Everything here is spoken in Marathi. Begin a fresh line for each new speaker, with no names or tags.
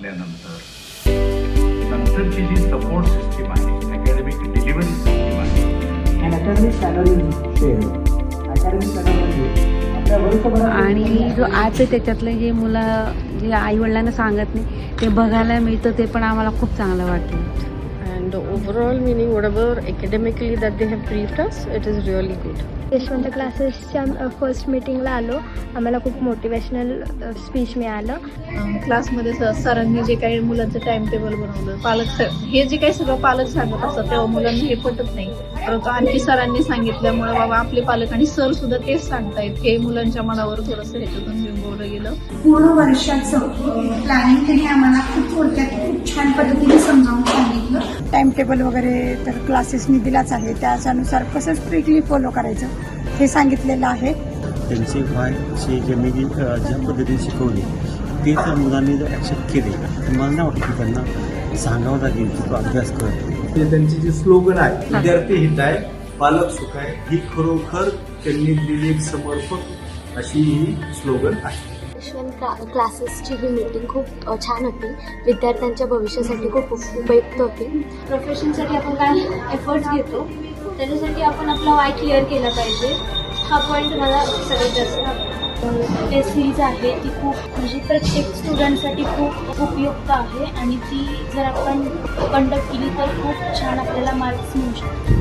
म्हटल्यानंतर नंतरची जी सपोर्ट सिस्टीम आहे, अकॅडमिक डिलिव्हरी सिस्टीम आहे,
आणि जो आज त्याच्यातलं जे मुलं जे आईवडिलांना सांगत नाही ते बघायला मिळतं, ते पण आम्हाला खूप चांगलं वाटलं.
And overall meaning whatever academically that they have briefed us, it is really good.
Yashwant क्लासेसच्या फर्स्ट मीटिंगला आलो. आम्हाला खूप मोटिवेशनल स्पीच मिळालं.
क्लासमध्ये सरांनी जे काही मुलांचं टाइम टेबल बनवलं, पालक हे जे काही सगळं पालक सांगत असतात तेव्हा मुलांना हे पटत नाही, परंतु आणखी सरांनी सांगितल्यामुळे बाबा आपले पालक आणि सर सुद्धा तेच सांगतायत, हे मुलांच्या मनावर थोडंसं ह्याच्यातून बिंबवलं गेलं.
पूर्ण वर्षाचं प्लॅनिंग त्यांनी आम्हाला खूप थोडक्यात खूप छान पद्धतीने समजावून सांगितलं.
टाइम टेबल वगैरे तर क्लासेसनी दिलाच आहे, त्याच्यानुसार कसं स्ट्रिक्टली फॉलो करायचं हे सांगितलेलं आहे.
त्यांचे व्हायचे ज्यांनी ज्या पद्धतीने शिकवले ते जर मुलांनी जर ॲक्सेप्ट केले तर मला नाही वाटतं की त्यांना सांगावं लागेल की तो अभ्यास कर.
त्यांची जी स्लोगन आहे, विद्यार्थी हित आहे पालक सुख आहे, ही खरोखर त्यांनी दिलेली एक समर्पक अशी ही स्लोगन आहे.
यशवंत क्लासेसची ही मीटिंग खूप छान होती. विद्यार्थ्यांच्या भविष्यासाठी खूप उपयुक्त होती.
प्रोफेशनसाठी आपण काय एफर्ट्स घेतो त्याच्यासाठी आपण आपला वाय क्लिअर केला पाहिजे. हा पॉईंट मला सगळ्यात जास्त टेस्ट सिरीज आहे ती खूप म्हणजे प्रत्येक स्टुडंटसाठी खूप उपयुक्त आहे आणि ती जर आपण कंडक्ट केली तर खूप छान आपल्याला मार्क्स मिळू शकतात.